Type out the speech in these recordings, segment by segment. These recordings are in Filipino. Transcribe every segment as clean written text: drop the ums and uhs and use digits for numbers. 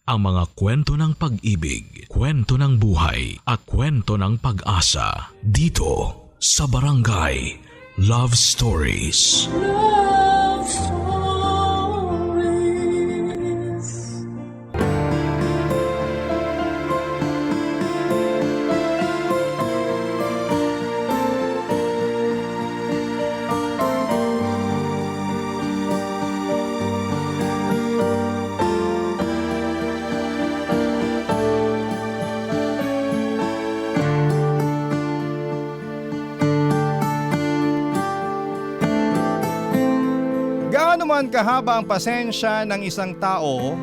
ang mga kwento ng pag-ibig, kwento ng buhay at kwento ng pag-asa dito sa Barangay Love Stories. Love Stories. Gaano man kahaba ang pasensya ng isang tao,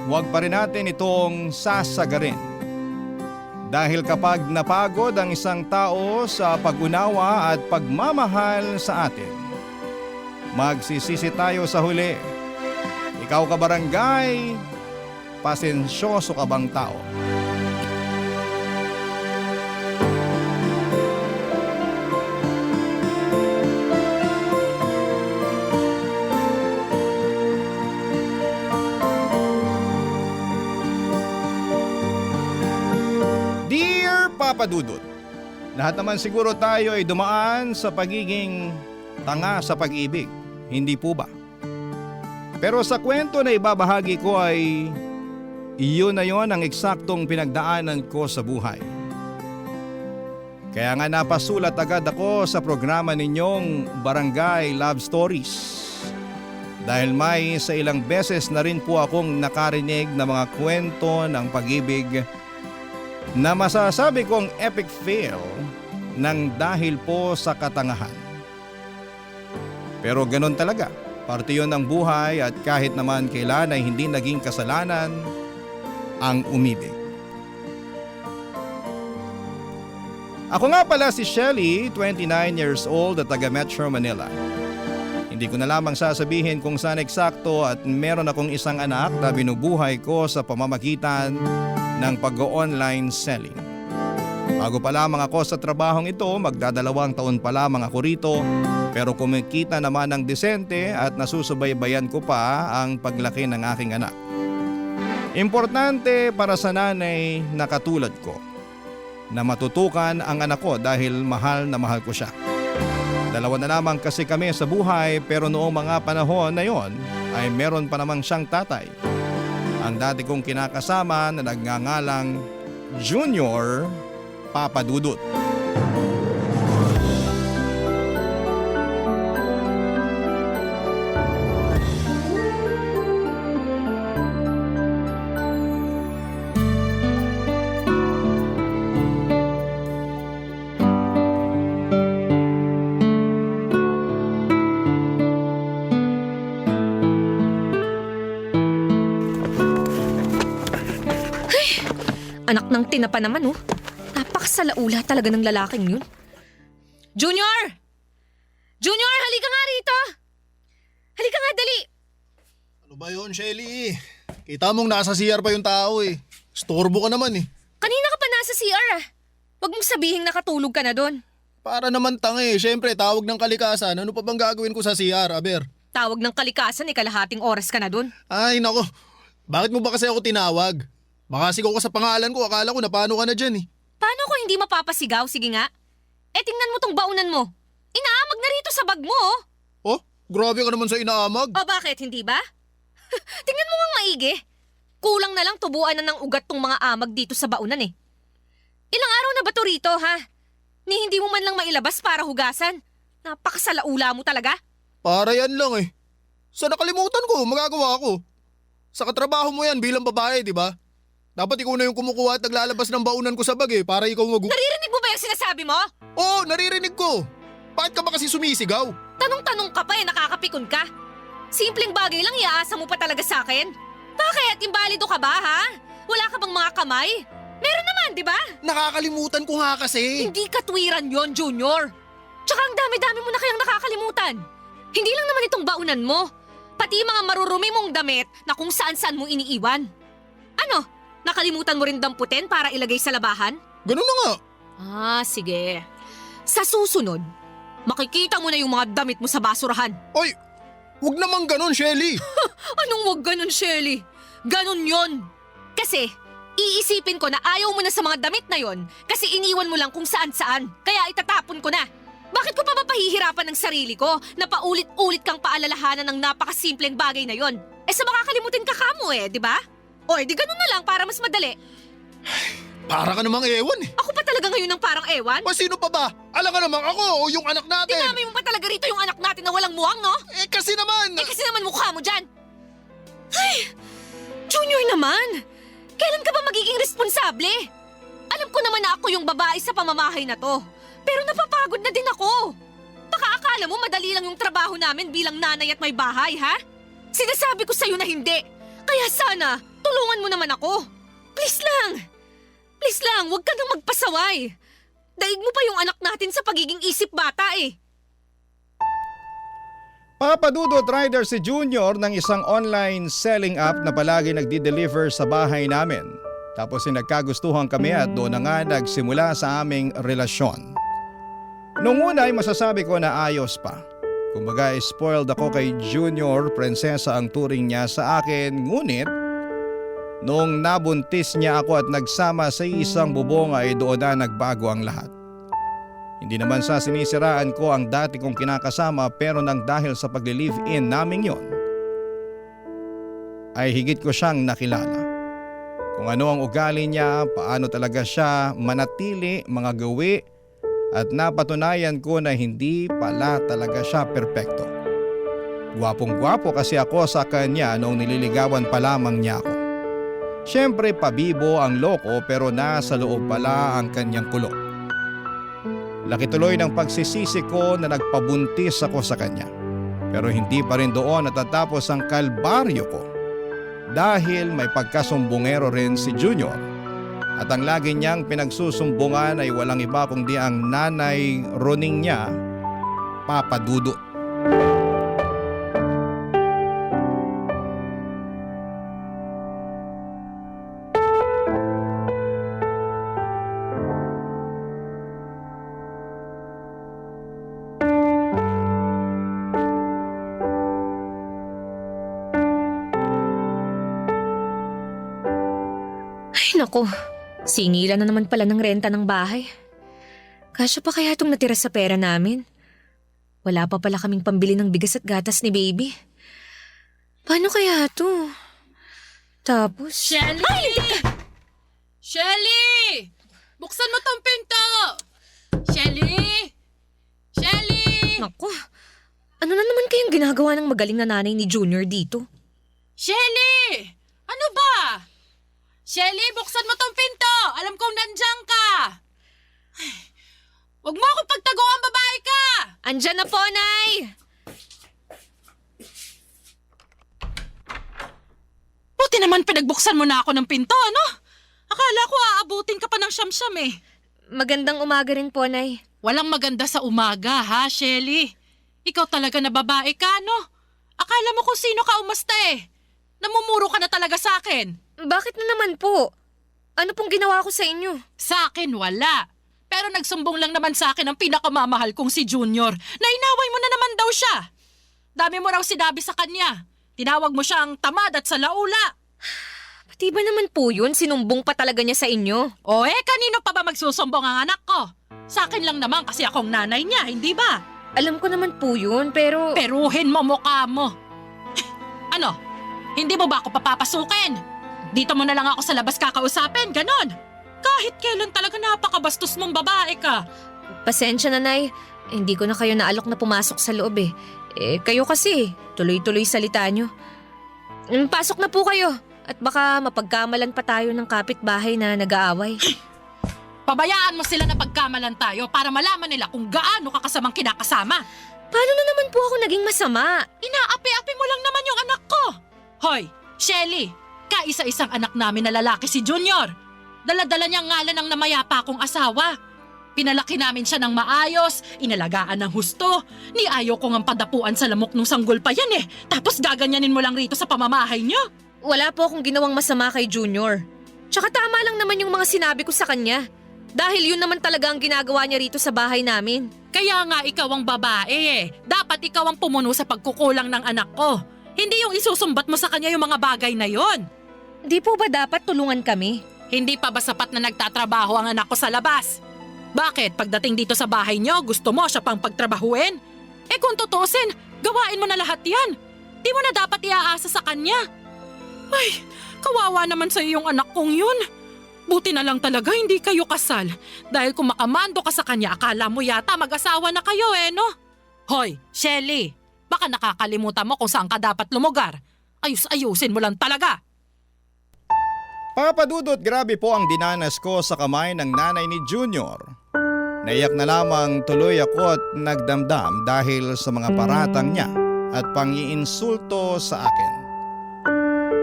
huwag pa rin natin itong sasagarin. Dahil kapag napagod ang isang tao sa pag-unawa at pagmamahal sa atin, magsisisi tayo sa huli. Ikaw ka barangay, pasensyoso ka bang tao? Dear Papa Dudut, lahat naman siguro tayo ay dumaan sa pagiging tanga sa pag-ibig, hindi po ba? Pero sa kwento na ibabahagi ko ay iyon na yon ang eksaktong pinagdaanan ko sa buhay. Kaya nga napasulat agad ako sa programa ninyong Barangay Love Stories. Dahil may sa ilang beses na rin po akong nakarinig na mga kwento ng pag-ibig na masasabi kong epic fail ng dahil po sa katangahan. Pero ganun talaga, parte yun ng buhay at kahit naman kailan ay hindi naging kasalanan ang umibig. Ako nga pala si Shelly, 29 years old at taga Metro Manila. Hindi ko na lamang sasabihin kung saan eksakto at meron akong isang anak na binubuhay ko sa pamamagitan ng pag-online selling. Bago pa lamang ako sa trabahong ito, magdadalawang taon pa lamang ako rito, pero kumikita naman ng disente at nasusubaybayan ko pa ang paglaki ng aking anak. Importante para sa nanay na katulad ko na matutukan ang anak ko dahil mahal na mahal ko siya. Dalawa na lamang kasi kami sa buhay pero noong mga panahon na yon ay meron pa namang siyang tatay. Ang dati kong kinakasama na nagngangalang Junior Papa Dudut. Anak ng tinapa naman oh. Napakasalaula talaga ng lalaking yun. Junior! Junior, halika nga rito! Halika nga, dali! Ano ba yun, Shelly? Kita mong nasa CR pa yung tao eh. Storbo ka naman eh. Kanina ka pa nasa CR ah. Huwag mong sabihing nakatulog ka na doon. Para naman tanga eh. Siyempre, tawag ng kalikasan. Ano pa bang gagawin ko sa CR, Aber? Tawag ng kalikasan, kalahating oras ka na doon. Ay, nako. Bakit mo ba kasi ako tinawag? Makasigaw ka sa pangalan ko. Akala ko na paano ka na dyan eh. Paano ko hindi mapapasigaw? Sige nga. Tingnan mo tong baunan mo. Inaamag na rito sa bag mo oh. Oh, grabe ka naman sa inaamag. O bakit, hindi ba? Tingnan mo nga maigi. Kulang na lang tubuan na ng ugat tong mga amag dito sa baunan eh. Ilang araw na ba to rito ha? Ni hindi mo man lang mailabas para hugasan. Napakasalaula mo talaga. Para yan lang eh. Sa nakalimutan ko, magagawa ko. Sa katrabaho mo yan bilang babae, di ba? Dapat ikaw na yung kumukuha at naglalabas ng baunan ko sa bag eh, para ikaw Naririnig mo ba yung sinasabi mo? Oo, naririnig ko. Bakit ka ba kasi sumisigaw? Tanong-tanong ka pa nakakapikon ka. Simpleng bagay lang iaasa mo pa talaga sa akin. Bakit? Imbalido ka ba ha? Wala ka bang mga kamay? Meron naman, di ba? Nakakalimutan ko nga kasi. Hindi katwiran yon, Junior. Tsaka ang dami-dami mo na kayang nakakalimutan. Hindi lang naman itong baunan mo. Pati mga marurumi mong damit na kung saan-saan mo iniiwan. Ano? Nakalimutan mo rin damputin para ilagay sa labahan? Ganun na nga. Sige. Sa susunod, makikita mo na yung mga damit mo sa basurahan. Oy, wag naman ganun, Shelly. Anong wag ganun, Shelly? Ganun yon. Kasi, iisipin ko na ayaw mo na sa mga damit na yon kasi iniwan mo lang kung saan-saan. Kaya itatapon ko na. Bakit ko pa mapahihirapan ng sarili ko na paulit-ulit kang paalalahanan ng napakasimpleng bagay na yon? Sa makakalimutin ka kamo di ba? O di ganun na lang para mas madali. Para ka namang ewan eh. Ako pa talaga ngayon ng parang ewan? O sino pa ba? Alam ka namang ako o yung anak natin. Dinami mo pa talaga rito yung anak natin na walang muwang, no? Kasi naman. Kasi naman mukha mo dyan. Ay, Junior naman. Kailan ka ba magiging responsable? Alam ko naman na ako yung babae sa pamamahay na to. Pero napapagod na din ako. Baka akala mo madali lang yung trabaho namin bilang nanay at may bahay, ha? Sinasabi ko sa'yo na hindi. Kaya sana, tulungan mo naman ako. Please lang. Please lang, huwag ka nang magpasaway. Daig mo pa yung anak natin sa pagiging isip bata Papadudot rider si Junior ng isang online selling app na palagi nagdi-deliver sa bahay namin. Tapos nagkagustuhan kami at doon na nga nagsimula sa aming relasyon. Noong una ay masasabi ko na ayos pa. Kumbaga spoiled ako kay Junior, prinsesa ang turing niya sa akin. Ngunit noong nabuntis niya ako at nagsama sa isang bubong ay doon na nagbago ang lahat. Hindi naman sa sinisiraan ko ang dati kong kinakasama pero nang dahil sa pagli-live-in naming yon ay higit ko siyang nakilala. Kung ano ang ugali niya, paano talaga siya manatili, mga gawi at napatunayan ko na hindi pala talaga siya perpekto. Gwapong-gwapo kasi ako sa kanya noong nililigawan pa lamang niya ako. Siyempre pabibo ang loko pero nasa loob pala ang kanyang kulot. Laki tuloy ng pagsisisi ko na nagpabuntis ako sa kanya. Pero hindi pa rin doon natatapos ang kalbaryo ko. Dahil may pagkasumbongero rin si Junior. At ang lagi niyang pinagsusumbungan ay walang iba kundi ang nanay Roning niya, Papa Dudut. Nako, singilan na naman pala ng renta ng bahay. Kasya pa kaya itong natira sa pera namin? Wala pa pala kaming pambili ng bigas at gatas ni baby. Paano kaya to? Tapos… Shelly! Shelly! Buksan mo tong pinto! Shelly! Shelly! Nako, ano na naman kayong ginagawa ng magaling na nanay ni Junior dito? Shelly! Ano ba? Shelly, buksan mo tong pinto! Alam kong nandiyan ka! Ay, huwag mo akong pagtaguan, babae ka! Andyan na po, Nay! Buti naman pinagbuksan mo na ako ng pinto, ano? Akala ko aabutin ka pa ng siyam-siyam eh. Magandang umaga rin po, Nay. Walang maganda sa umaga, ha, Shelly? Ikaw talaga na babae ka, no? Akala mo kung sino ka umasta eh. Namumuro ka na talaga sa akin. Bakit na naman po? Ano pong ginawa ko sa inyo? Sa akin, wala. Pero nagsumbong lang naman sa akin ang pinakamamahal kong si Junior na inaway mo na naman daw siya. Dami mo raw sinabi sa kanya. Tinawag mo siyang tamad at salaula. Pati ba naman po yun? Sinumbong pa talaga niya sa inyo? O kanino pa ba magsusumbong ang anak ko? Sa akin lang naman kasi akong nanay niya, hindi ba? Alam ko naman po yun, pero… Peruhin mo mukha mo. Ano? Hindi mo ba ako papapasukin? Dito mo na lang ako sa labas kakausapin, ganon. Kahit kailan talaga napakabastos mong babae ka. Pasensya na, Nay. Hindi ko na kayo naalok na pumasok sa loob eh. Kayo kasi, tuloy-tuloy salita nyo. Pasok na po kayo. At baka mapagkamalan pa tayo ng kapitbahay na nag-aaway. Pabayaan mo sila na pagkamalan tayo para malaman nila kung gaano ka kasamang kinakasama. Paano na naman po ako naging masama? Inaapi-api mo lang naman yung anak ko. Hoy, Shelly, kaisa-isang anak namin na lalaki si Junior. Dala-dala niyang ngalan ng namayapa kong asawa. Pinalaki namin siya ng maayos, inalagaan ng husto. Ni ayaw ko ngang padapuan sa lamok nung sanggol pa yan eh. Tapos gaganyanin mo lang rito sa pamamahay niyo. Wala po akong ginawang masama kay Junior. Tsaka tama lang naman yung mga sinabi ko sa kanya. Dahil yun naman talaga ang ginagawa niya rito sa bahay namin. Kaya nga ikaw ang babae eh. Dapat ikaw ang pumuno sa pagkukulang ng anak ko. Hindi yung isusumbat mo sa kanya yung mga bagay na yon. Di po ba dapat tulungan kami? Hindi pa ba sapat na nagtatrabaho ang anak ko sa labas? Bakit pagdating dito sa bahay niyo, gusto mo siya pang pagtrabahuin? Eh kung tutusin, gawain mo na lahat yan. Di mo na dapat iaasa sa kanya. Ay, kawawa naman sa yung anak kong yun. Buti na lang talaga hindi kayo kasal. Dahil kung makamando ka sa kanya, akala mo yata mag-asawa na kayo no? Hoy, Shelly, baka nakakalimutan mo kung saan ka dapat lumugar. Ayus-ayusin mo lang talaga. Papa Dudut, grabe po ang dinanas ko sa kamay ng nanay ni Junior. Naiyak na lamang tuloy ako at nagdamdam dahil sa mga paratang niya at pang-iinsulto sa akin.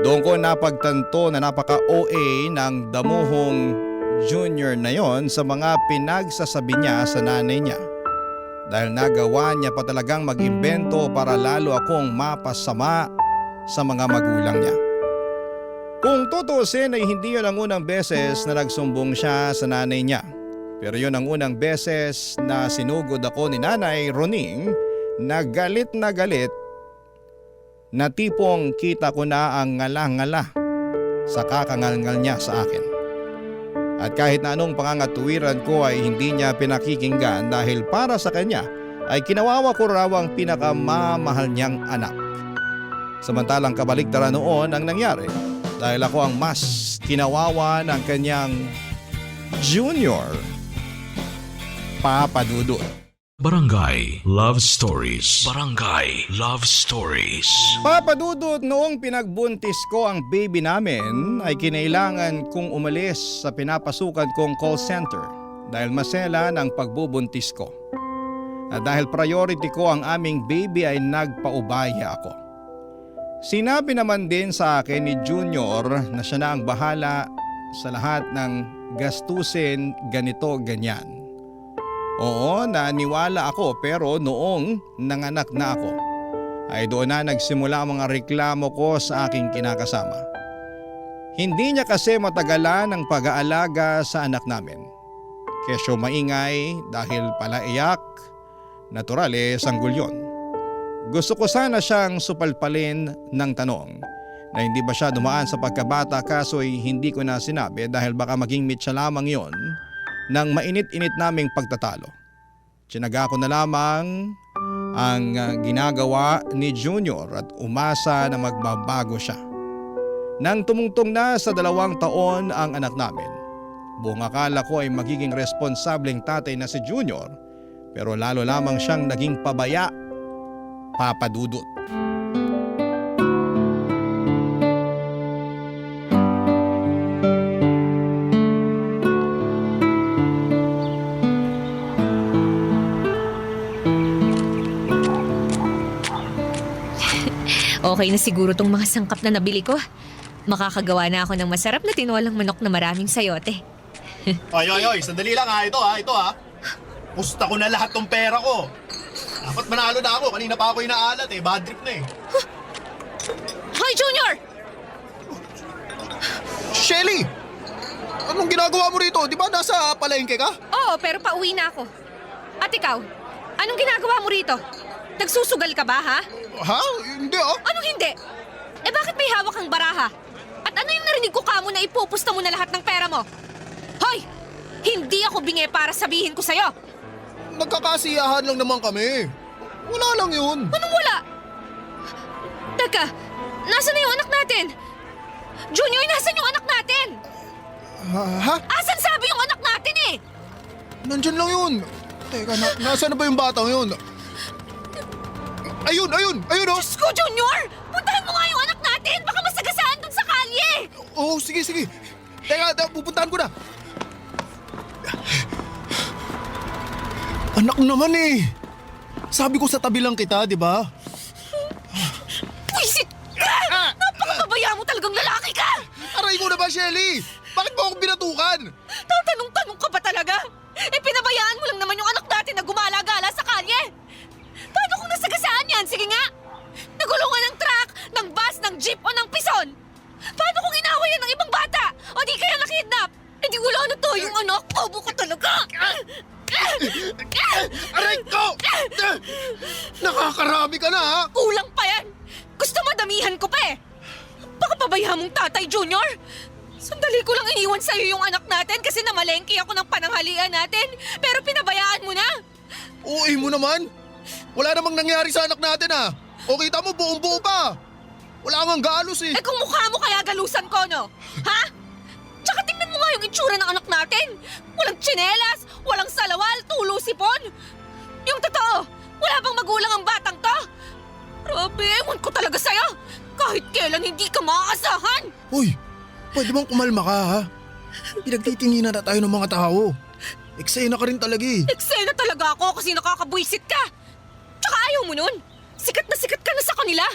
Doon ko napagtanto na napaka-OA ng damuhong Junior na yon sa mga pinagsasabi niya sa nanay niya. Dahil nagawa niya pa talagang mag-imbento para lalo akong mapasama sa mga magulang niya. Kung tutusin ay hindi yun ang unang beses na nagsumbong siya sa nanay niya. Pero yun ang unang beses na sinugod ako ni Nanay Roning na galit na tipong kita ko na ang ngala-ngala sa kakangalngal niya sa akin. At kahit na anong pangangatuwiran ko ay hindi niya pinakikinggan dahil para sa kanya ay kinawawa ko raw ang pinakamamahal niyang anak. Samantalang kabaligtaran noon ang nangyari. Dahil ako ang mas kinawawa ng kanyang Junior, Papa Dudut. Barangay Love Stories. Barangay Love Stories. Papa Dudut, noong pinagbuntis ko ang baby namin ay kinailangan kong umalis sa pinapasukan kong call center dahil masela ng pagbubuntis ko. At dahil priority ko ang aming baby ay nagpaubaya ako. Sinabi naman din sa akin ni Junior na siya na ang bahala sa lahat ng gastusin ganito ganyan. Oo, naniwala ako pero noong nanganak na ako ay doon na nagsimula ang mga reklamo ko sa aking kinakasama. Hindi niya kasi matagalan ang pag-aalaga sa anak namin. Kesyo maingay dahil pala iyak, natural sanggol yun. Gusto ko sana siyang supalpalin ng tanong na hindi ba siya dumaan sa pagkabata kaso'y hindi ko na sinabi dahil baka maging mitsa lamang yon ng mainit-init naming pagtatalo. Tsinaga ko na lamang ang ginagawa ni Junior at umasa na magbabago siya. Nang tumungtong na sa 2 taon ang anak namin, buong akala ko ay magiging responsableng tatay na si Junior pero lalo lamang siyang naging pabaya, Papa Dudut. Okay na siguro tong mga sangkap na nabili ko. Makakagawa na ako ng masarap na tinolang manok na maraming sayote. Oy, sandali lang ito ha. Pusta ko na lahat ng pera ko. Dapat manalo na ako, kanina pa ako inaalat bad trip na Hoy, Junior! Shelly! Anong ginagawa mo rito? Di ba nasa palengke ka? Oo, pero pauwi na ako. At ikaw, anong ginagawa mo rito? Nagsusugal ka ba, ha? Ha? Hindi Anong hindi? Eh bakit may hawak kang baraha? At ano yung narinig ko kamo na ipupusta mo na lahat ng pera mo? Hoy! Hindi ako bingi para sabihin ko sa'yo! Nagkakasiyahan lang naman kami. Wala lang yun. Anong wala? Teka, nasan na yung anak natin? Junior, nasan yung anak natin? Ha? Asan sabi yung anak natin Nandyan lang yun. Teka, nasaan na ba yung batang yun? Ayun Diyos ko, Junior! Puntahan mo nga yung anak natin! Baka masagasaan dun sa kalye! Oo, sige. Teka, pupuntahan ko na. Anak naman Sabi ko sa tabi lang kita, di ba? Pwisit ka! Napakababaya mo talagang lalaki ka! Aray ko na ba, Shelly? Bakit mo ako binatukan? Tatanong-tanong ka pa talaga? Eh pinabayaan mo lang naman yung anak natin na gumala-gala sa kalye! Paano kung nasagasaan yan? Sige nga! Nagulungan ng truck, ng bus, ng jeep o ng pison! Paano kung inaway yan ng ibang bata? O di kaya nakidnap? Eh di wala na to yung anak! Bobo ka talaga! Aray ko! Nakakarami ka na, ha? Kulang pa yan! Gusto mo damihan ko pa Baka pinabayaan mong tatay, Junior? Sandali ko lang iniwan sa'yo yung anak natin kasi namalengke ako ng pananghalian natin. Pero pinabayaan mo na. Uy mo naman! Wala namang nangyari sa anak natin ah! O kita mo buong-buo pa! Wala kang galos eh! Eh kung mukha mo kaya galusan ko, no? Ha? Tsaka tingnan mo nga yung itsura ng anak natin. Walang tsinelas, walang salawal, tulo sipon. Yung totoo, wala bang magulang ang batang to? Grabe, ewan ko talaga sa'yo. Kahit kailan hindi ka maaasahan. Uy! Pwede bang kumalma ka ha? Pinagtitinginan na tayo ng mga tao. Eksena ka rin talaga eh. Eksena talaga ako kasi nakakabwisit ka. Tsaka ayaw mo nun. Sikat ka na sa kanila.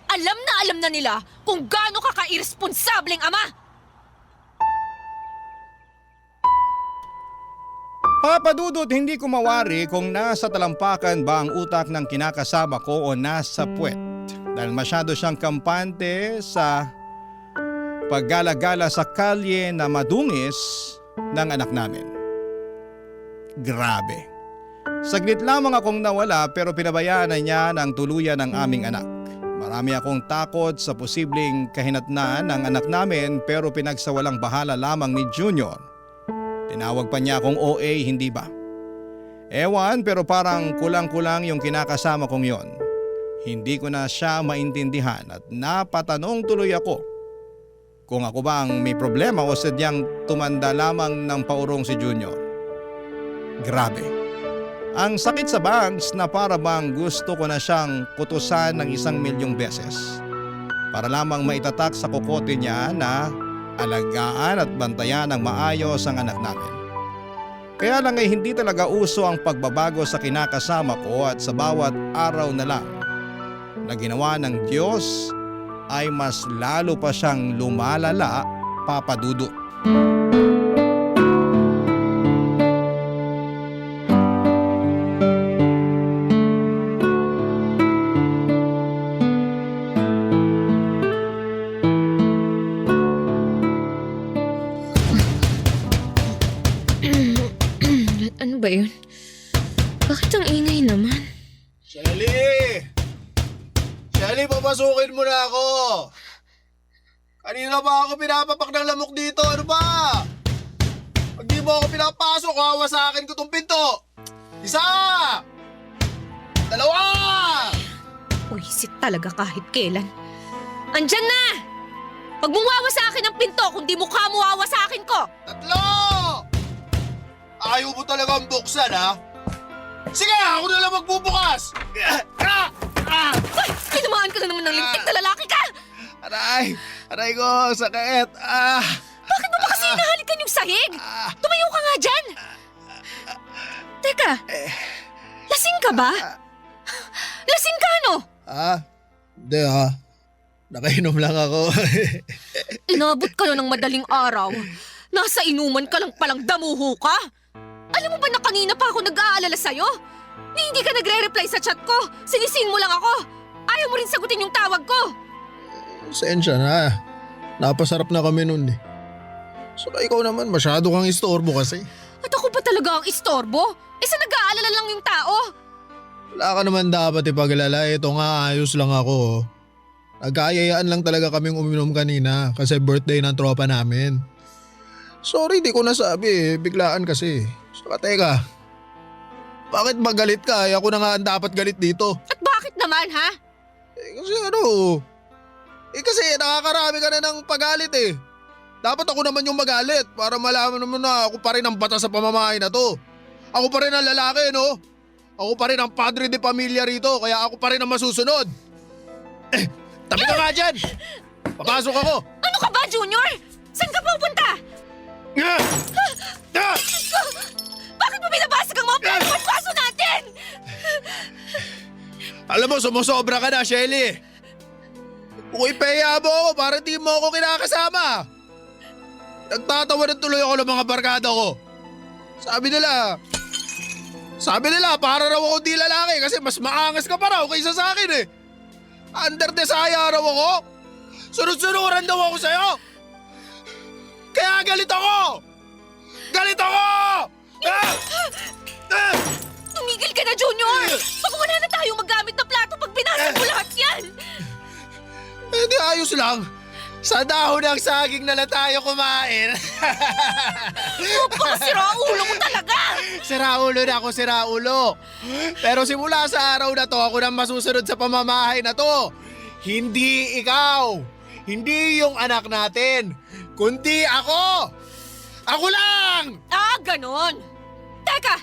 Alam na nila kung gaano ka ka-irresponsableng ama. Papa Dudut, hindi ko mawari kung nasa talampakan ba ang utak ng kinakasama ko o nasa puwet. Dahil masyado siyang kampante sa paggala-gala sa kalye na madungis ng anak namin. Grabe. Saglit lamang akong nawala pero pinabayaan na niya ng tuluyan ng aming anak. Marami akong takot sa posibleng kahinatnan ng anak namin pero pinagsawalang bahala lamang ni Junior. Tinawag pa niya akong OA, hindi ba? Ewan, pero parang kulang-kulang yung kinakasama kong yon. Hindi ko na siya maintindihan at napatanong tuloy ako kung ako ba ang may problema o sadyang tumanda lamang ng paurong si Junior. Grabe. Ang sakit sa bangs na para bang gusto ko na siyang kutusan ng 1,000,000 beses para lamang maitatak sa kokote niya na alagaan at bantayan ng maayos ang anak namin. Kaya lang ay hindi talaga uso ang pagbabago sa kinakasama ko at sa bawat araw na lang na ginawa ng Diyos ay mas lalo pa siyang lumalala, Papa Dudut. Ano ba yun? Bakit ang ingay naman? Shelly! Shelly, papasukin mo na ako! Kanina pa ako pinapapak ng lamok dito, ano ba? Pag di mo ako pinapasok, hawa sa akin ko tong pinto! Isa! Dalawa! Uwisit talaga kahit kailan. Andyan na! Pag muwawa sa akin ang pinto, kung di mukha muwawa sa akin ko! Tatlo! Ayaw mo talagang buksan, ha? Sige, ako na lang magbubukas! Ay! Tinamaan ka na naman ng lintik na lalaki ka! Aray! Aray ko, sakit! Bakit mo ba kasi hinahalikan yung sahig? Tumayo ka nga dyan! Teka, lasing ka ba? Lasing ka, no? Hindi ha. Nakainom lang ako. Inabot ka na ng madaling araw. Nasa inuman ka lang palang damuho ka. Alam mo ba na kanina pa ako nag-aalala sa'yo? Ni hindi ka nagre-reply sa chat ko. Sinisin mo lang ako. Ayaw mo rin sagutin yung tawag ko. Sensya na. Napasarap na kami nun eh. Saka ikaw naman, masyado kang istorbo kasi. At ako pa talaga ang istorbo? Sa nag-aalala lang yung tao. Wala ka naman dapat ipaglala. Ito nga, ayos lang ako. Nagkayayaan lang talaga kaming uminom kanina kasi birthday ng tropa namin. Sorry, di ko nasabi. Biglaan kasi. Saka teka, bakit ba galit ka? Ako na nga ang dapat galit dito. At bakit naman, ha? Kasi nakakarami ka na ng pagalit eh. Dapat ako naman yung magalit para malaman naman na ako pa rin ang batas sa pamamahay na to. Ako pa rin ang lalaki, no? Ako pa rin ang padre de pamilya rito, kaya ako pa rin ang masusunod. Tabi ka nga dyan! Papasok ako! Ano ka ba, Junior? Saan ka pupunta? Bakit mo binabasag ang mga pinagpapaso natin? Alam mo, sumusobra ka na, Shelly. Kung ipeya mo ako para di mo ako kinakasama. Nagtatawa na tuloy ako ng mga barkada ko. Sabi nila, para raw ako di lalaki kasi mas maangas ka pa raw kaysa sa akin eh. Under desire raw ako. Sunod-sunuran daw ako sa'yo. Kaya galit ako! Galit ako! Tumigil ka na, Junior! Baka wala na tayong magamit na plato pag binasag mo lahat yan! Di ayos lang. Sa dahon ng saging na lang tayo kumain. Sira ulo mo talaga! Siraulo na ako, siraulo. Pero simula sa araw na to, ako nang masusunod sa pamamahay na to. Hindi ikaw. Hindi yung anak natin. Kundi ako. Ako lang! Ah, ganon! Teka!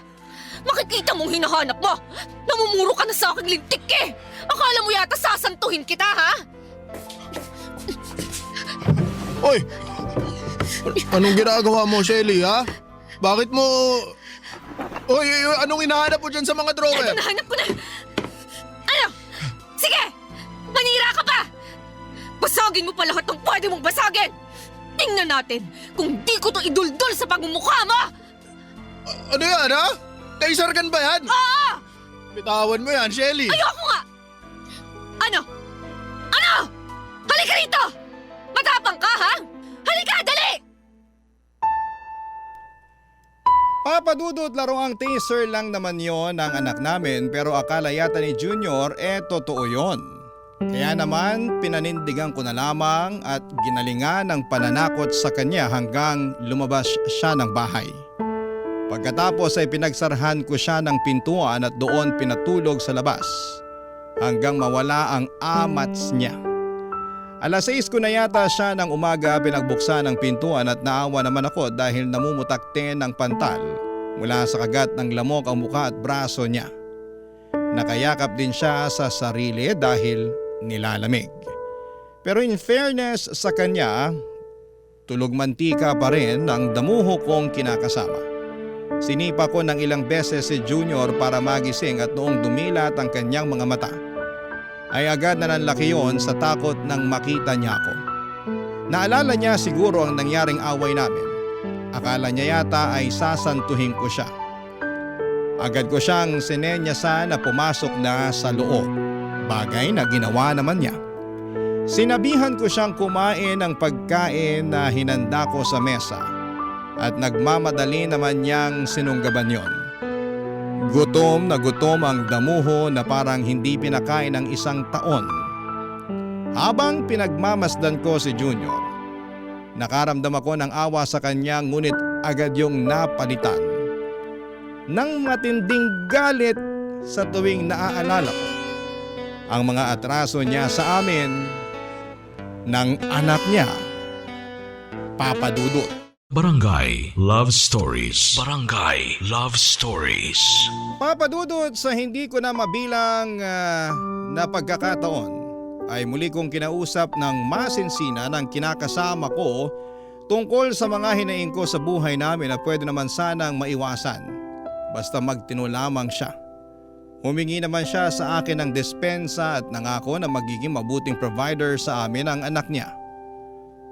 Makikita mong hinahanap mo! Namumuro ka na sa aking lintik eh! Akala mo yata sasantuhin kita, ha? Oy! Anong ginagawa mo, Shelly, ha? Bakit mo... Oy, anong hinahanap mo dyan sa mga drawer? Eto, nahanap ko na! Ano? Sige! Manira ka pa! Basagin mo pa lahat ng pwede mong basagin! Tingnan natin kung di ko to iduldul sa pagmumukha mo! Ano yan, ha? Taser gun ba yan? Oo! Bitawan mo yan, Shelly. Ayoko nga! Ano? Ano? Halika rito! Matapang ka, ha? Halika, dali! Papadudot laruang taser lang naman yon ng anak namin pero akala yata ni Junior totoo yon. Kaya naman pinanindigan ko na lamang at ginalingan ng pananakot sa kanya hanggang lumabas siya ng bahay. Pagkatapos ay pinagsarhan ko siya ng pintuan at doon pinatulog sa labas hanggang mawala ang amats niya. Alas 6 ko na yata siya ng umaga pinagbuksan ng pintuan at naawa naman ako dahil namumutakte ng pantal mula sa kagat ng lamok ang mukha at braso niya. Nakayakap din siya sa sarili dahil nilalamig. Pero in fairness sa kanya, tulog mantika pa rin ang damuho kong kinakasama. Sinipa ko ng ilang beses si Junior para magising at noong dumilat ang kanyang mga mata, ay agad na nanlaki yon sa takot nang makita niya ako. Naalala niya siguro ang nangyaring away namin. Akala niya yata ay sasantuhin ko siya. Agad ko siyang sinenyasan na pumasok na sa loob, bagay na ginawa naman niya. Sinabihan ko siyang kumain ng pagkain na hinanda ko sa mesa at nagmamadali naman niyang sinunggaban yon. Gutom na gutom ang damuho na parang hindi pinakain ng 1 taon. Habang pinagmamasdan ko si Junior, nakaramdam ako ng awa sa kanya ngunit agad yung napalitan ng matinding galit sa tuwing naaalala ko ang mga atraso niya sa amin ng anak niya, Papa Dudut. Barangay Love Stories. Barangay Love Stories. Papadudod sa hindi ko na mabilang na pagkakataon ay muli kong kinausap ng masinsina ng kinakasama ko tungkol sa mga hinaing ko sa buhay namin na pwede naman sanang maiwasan basta magtino lamang siya. Humingi naman siya sa akin ng despensa at nangako na magiging mabuting provider sa amin ang anak niya.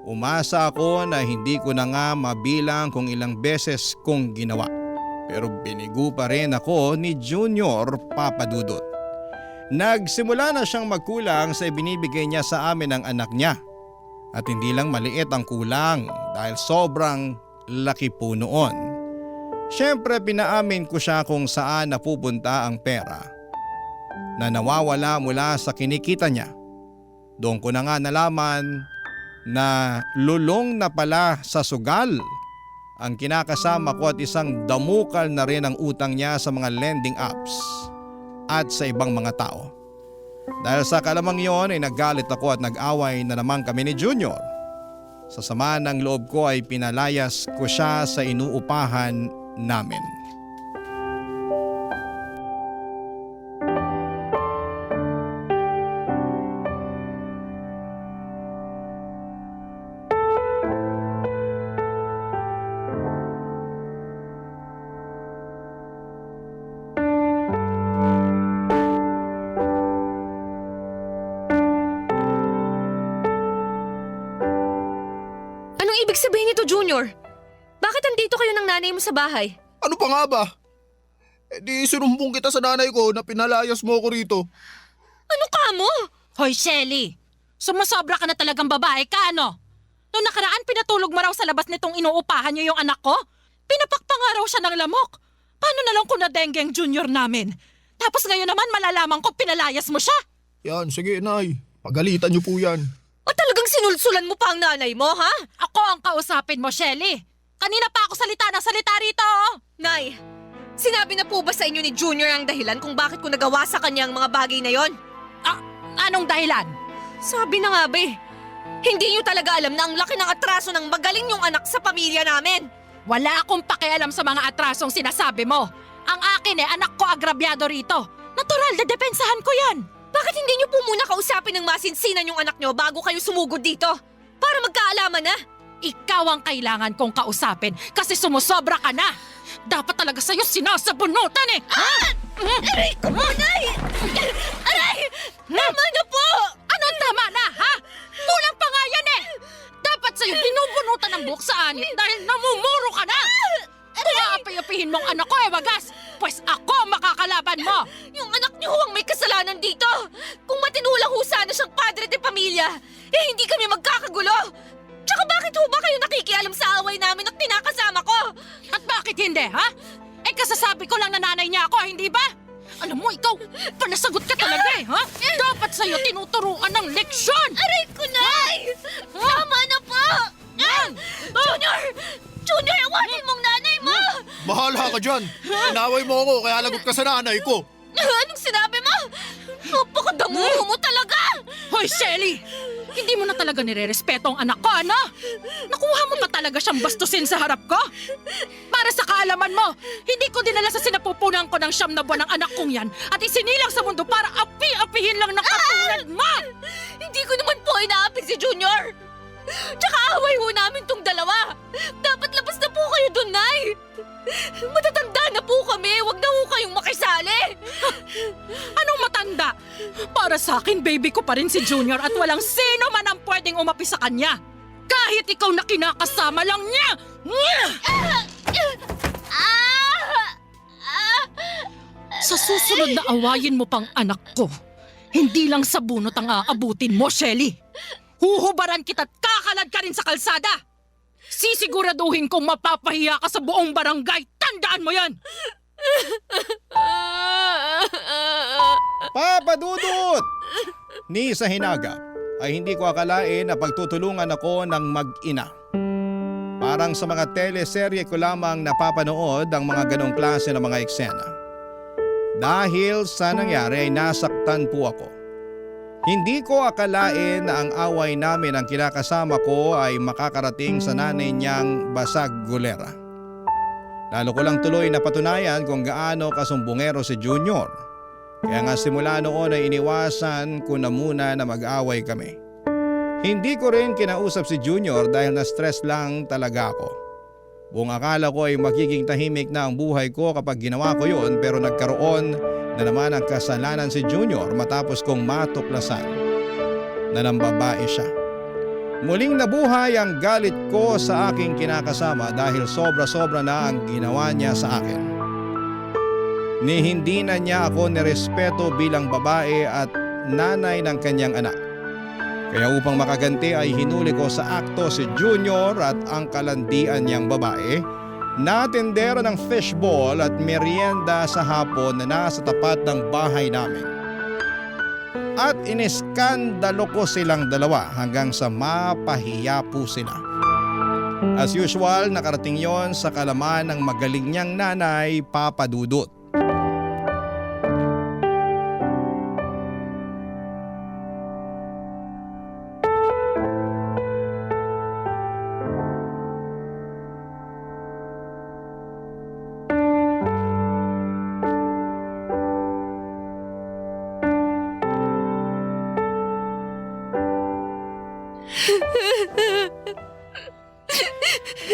Umasa ako na hindi ko na nga mabilang kung ilang beses kong ginawa. Pero binigo pa rin ako ni Junior, Papa Dudut. Nagsimula na siyang magkulang sa ibinibigay niya sa amin ng anak niya. At hindi lang maliit ang kulang dahil sobrang laki po noon. Siyempre pinaamin ko siya kung saan napupunta ang pera na nawawala mula sa kinikita niya. Doon ko na nga nalaman na lulong na pala sa sugal ang kinakasama ko at isang damukal na rin ang utang niya sa mga lending apps at sa ibang mga tao. Dahil sa kalamang yon ay naggalit ako at nag-away na naman kami ni Junior. Sa sama ng loob ko ay pinalayas ko siya sa inuupahan namin. Ibig sabihin nito, Junior? Bakit andito kayo ng nanay mo sa bahay? Ano pa nga ba? Di sinumbong kita sa nanay ko na pinalayas mo ako rito. Ano ka mo? Hoy, Shelly! Sumusobra ka na talagang babae ka, ano? Noong nakaraan, pinatulog mo raw sa labas nitong inuupahan niyo yung anak ko? Pinapakpa nga raw siya ng lamok. Paano na lang kung na-dengue ang Junior namin? Tapos ngayon naman malalaman ko pinalayas mo siya. Yan, sige, Nay. Pagalitan niyo po yan. O talagang sinulsulan mo pa ang nanay mo, ha? Ako ang kausapin mo, Shelly. Kanina pa ako salita ng salita rito, oh. Nay, sinabi na po ba sa inyo ni Junior ang dahilan kung bakit ko nagawa sa kanya ang mga bagay na yon? Anong dahilan? Sabi na nga ba eh, hindi niyo talaga alam na ang laki ng atraso ng magaling yung anak sa pamilya namin. Wala akong pakialam sa mga atrasong sinasabi mo. Ang akin anak ko agrabyado rito. Natural, dedepensahan ko yan. Bakit hindi niyo po muna kausapin ng masinsinan yung anak niyo bago kayo sumugod dito? Para magkaalaman na. Ikaw ang kailangan kong kausapin kasi sumusobra ka na. Dapat talaga sa'yo sinasabunutan eh. Aray ko po, Nay! Aray! Tama na po! Anong tama na, ha? Kulang pa nga yan eh. Dapat sa'yo binubunutan ng buhok sa anit dahil namumuro ka na. Kung aapi-apihin mong anak ko wagas, pues ako ang makakalaban mo. Yung anak niyo ang may kasalanan dito. Kung matinulang ho sana siyang padre de pamilya, hindi kami magkakagulo. Tsaka bakit ho ba kayo nakikialam sa away namin at tinakasama ko? At bakit hindi, ha? Kasasabi ko lang na nanay niya ako, hindi ba? Alam mo, ikaw, panasagot ka talaga ha? Dapat sa'yo tinuturuan ng leksyon! Aray ko, Nay! Tama na po! Junior! Junior, awatin mong nanay mo! Bahala ka dyan. Inaway mo ako kaya lagot ka sa nanay ko. Anong sinabi mo? Napakadamuho mo talaga! Hoy, Shelly! Hindi mo na talaga nire-respeto ang anak ko, ano? Nakuha mo pa talaga siyang bastusin sa harap ko? Para sa kaalaman mo, hindi ko dinala sa sinapupunan ko ng 9 na buwan ng anak kong yan at isinilang sa mundo para api-apihin lang ng katulad mo! Hindi ko naman po inaapi si Junior! Tsaka away ho namin tong dalawa! Dapat labas na po kayo dun, Nay! Matatanda na po kami! Huwag na ho kayong makisali! Anong matanda? Para sa akin, baby ko pa rin si Junior at walang sino man ang pwedeng umapi sa kanya. Kahit ikaw na kinakasama lang niya! Sa susunod na awayin mo pang anak ko, hindi lang sa bunot ang aabutin mo, Shelly. Huhubaran kita't kakalad ka rin sa kalsada. Sisiguraduhin kong mapapahiya ka sa buong barangay. Tandaan mo yan! Papa Dudut! Ni sa hinagap ay hindi ko akalain na pagtutulungan ako ng mag-ina. Parang sa mga teleserye ko lamang napapanood ang mga ganong klase ng mga eksena. Dahil sa nangyari ay nasaktan po ako. Hindi ko akalain na ang away namin ang kinakasama ko ay makakarating sa nanay niyang basag gulera. Lalo ko lang tuloy napatunayan kung gaano kasumbungero si Junior. Kaya nga simula noon ay iniwasan ko na muna na mag-away kami. Hindi ko rin kinausap si Junior dahil na-stress lang talaga ako. Buong akala ko ay magiging tahimik na ang buhay ko kapag ginawa ko yun pero nagkaroon na naman ang kasalanan si Junior matapos kong matuklasan na nambabae siya. Muling nabuhay ang galit ko sa aking kinakasama dahil sobra-sobra na ang ginawa niya sa akin. Ni hindi na niya ako nirespeto bilang babae at nanay ng kanyang anak. Kaya upang makaganti ay hinuli ko sa akto si Junior at ang kalandian niyang babae na tendero ng fishball at merienda sa hapon na nasa tapat ng bahay namin. At iniskandalo ko silang dalawa hanggang sa mapahiya po sila. As usual, nakarating yon sa kalaman ng magaling niyang nanay, Papa Dudut.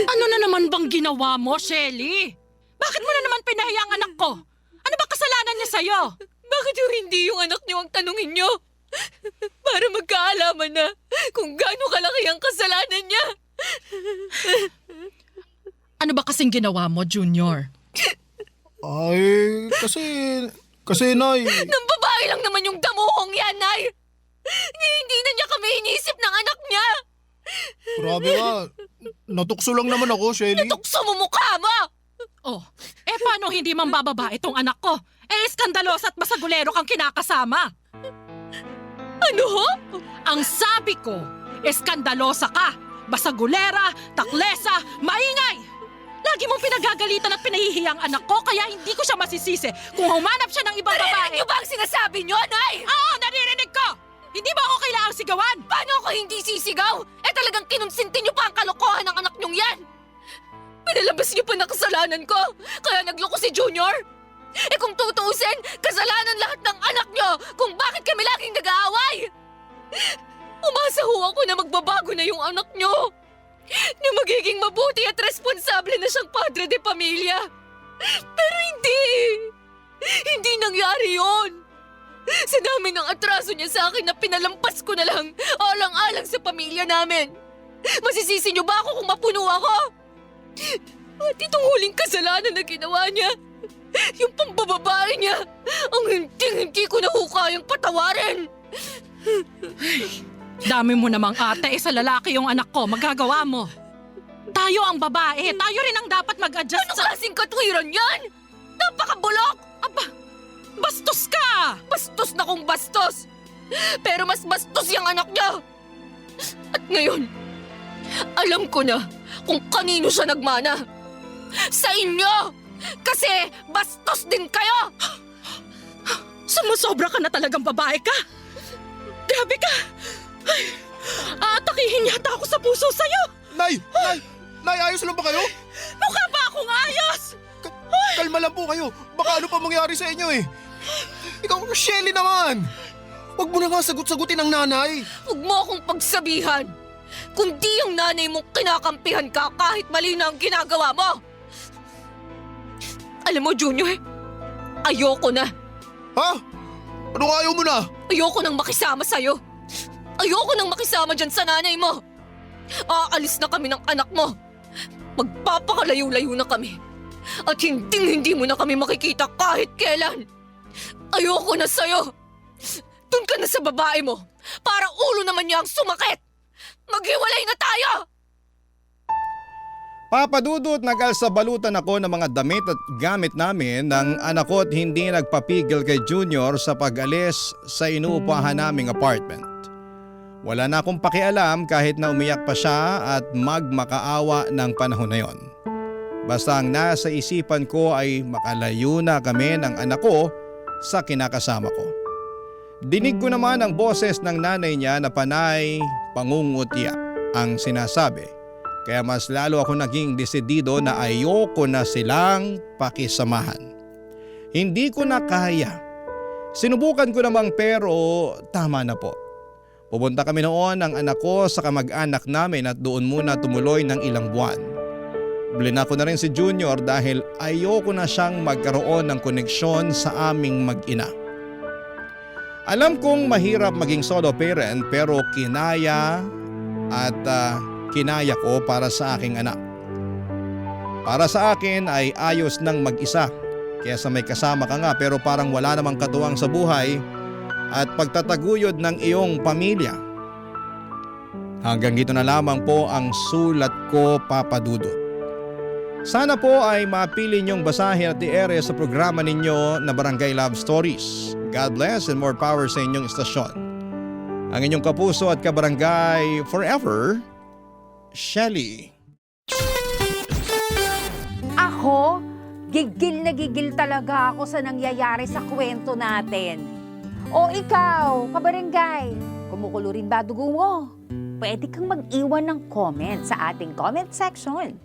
Ano na naman bang ginawa mo, Shelly? Bakit mo na naman pinahiya ang anak ko? Ano ba kasalanan niya sa'yo? Bakit yung hindi yung anak niyo ang tanungin niyo? Para magkaalaman na kung gaano kalaki ang kasalanan niya. Ano ba kasing ginawa mo, Junior? Ay, kasi Nay. Nang babae lang naman yung damuhong yan, Nay. Hindi na niya kami inisip ng anak niya. Grabe ka. Natukso lang naman ako, Shelly. Tukso mo mukha mo! Oh, paano hindi mambababa itong anak ko? Eskandalos at masagulero kang kinakasama. Ano ho? Ang sabi ko, Eskandalosa ka! Basagulera, taklesa, maingay! Lagi mong pinagagalitan at pinahihiya ang anak ko kaya hindi ko siya masisisi kung humanap siya ng ibang babae. Narinig niyo ba ang sinasabi niyo, Nay? Oo, naririnig ko! Hindi ba ako kailangang sigawan? Paano ako hindi sisigaw? Talagang kinonsinti niyo pa ang kalokohan ng anak niyong yan! Pinalabas niyo pa na kasalanan ko, kaya nagloko si Junior! Kung tutuusin, kasalanan lahat ng anak niyo kung bakit kami laging nag-aaway! Umasa ho ako na magbabago na yung anak niyo! Na magiging mabuti at responsable na siyang padre de pamilya! Pero hindi! Hindi nangyari yon! Sa dami ng atraso niya sa akin na pinalampas ko na lang alang-alang sa pamilya namin. Masisisi niyo ba ako kung mapuno ako? At itong huling kasalanan na ginawa niya, yung pambababae niya, ang hindi ko na ho kayang patawarin. Dami mo namang ate, sa lalaki yung anak ko, magagawa mo. Tayo ang babae, tayo rin ang dapat mag-adjust Ano klaseng katwiran yan? Napakabulok! Aba, bastos ka! Bastos na kung bastos! Pero mas bastos yung anak niya! At ngayon, alam ko na kung kanino siya nagmana. Sa inyo! Kasi bastos din kayo! Sumusobra ka na talagang babae ka! Grabe ka! Ay, aatakihin yata ako sa puso sa'yo! Nay! Nay, ayos lang ba kayo? Mukha ba akong ayos? Kalma lang po kayo. Baka ano pa mangyari sa inyo eh. Ikaw, Shelly naman! Huwag mo na nga sagot-sagutin ang nanay. Huwag mo akong pagsabihan! Kundi yung nanay mong kinakampihan ka kahit mali na ang ginagawa mo! Alam mo, Junior, ayoko na. Ha? Ano ayaw mo na? Ayoko nang makisama sa'yo. Ayoko nang makisama dyan sa nanay mo. Aalis na kami ng anak mo. Magpapakalayo-layo na kami. At hindi mo na kami makikita kahit kailan. Ayoko na sa'yo. Doon ka na sa babae mo para ulo naman niya ang sumakit. Maghiwalay na tayo! Papadudot, nag-alsabalutan ako ng mga damit at gamit namin ng anak ko at hindi nagpapigil kay Junior sa pag-alis sa inuupahan naming apartment. Wala na akong pakialam kahit na umiyak pa siya at magmakaawa ng panahon na yon. Basta ang nasa isipan ko ay makalayo na kami ng anak ko sa kinakasama ko. Dinig ko naman ang boses ng nanay niya na panay pangungutya ang sinasabi. Kaya mas lalo ako naging desidido na ayoko na silang pakisamahan. Hindi ko na kaya. Sinubukan ko namang pero tama na po. Pupunta kami noon ng anak ko sa kamag-anak namin at doon muna tumuloy ng ilang buwan. Blina ko na rin si Junior dahil ayoko na siyang magkaroon ng koneksyon sa aming mag-ina. Alam kong mahirap maging solo parent pero kinaya at kinaya ko para sa aking anak. Para sa akin ay ayos nang mag-isa kaysa may kasama ka nga pero parang wala namang katuwang sa buhay at pagtataguyod ng iyong pamilya. Hanggang dito na lamang po ang sulat ko, Papa Dudut. Sana po ay mapili niyong basahin at i-ere sa programa ninyo na Barangay Love Stories. God bless and more power sa inyong istasyon. Ang inyong kapuso at kabarangay forever, Shelly. Ako, gigil na gigil talaga ako sa nangyayari sa kwento natin. O ikaw, kabarangay, kumukulo rin ba dugo mo? Pwede kang mag-iwan ng comment sa ating comment section.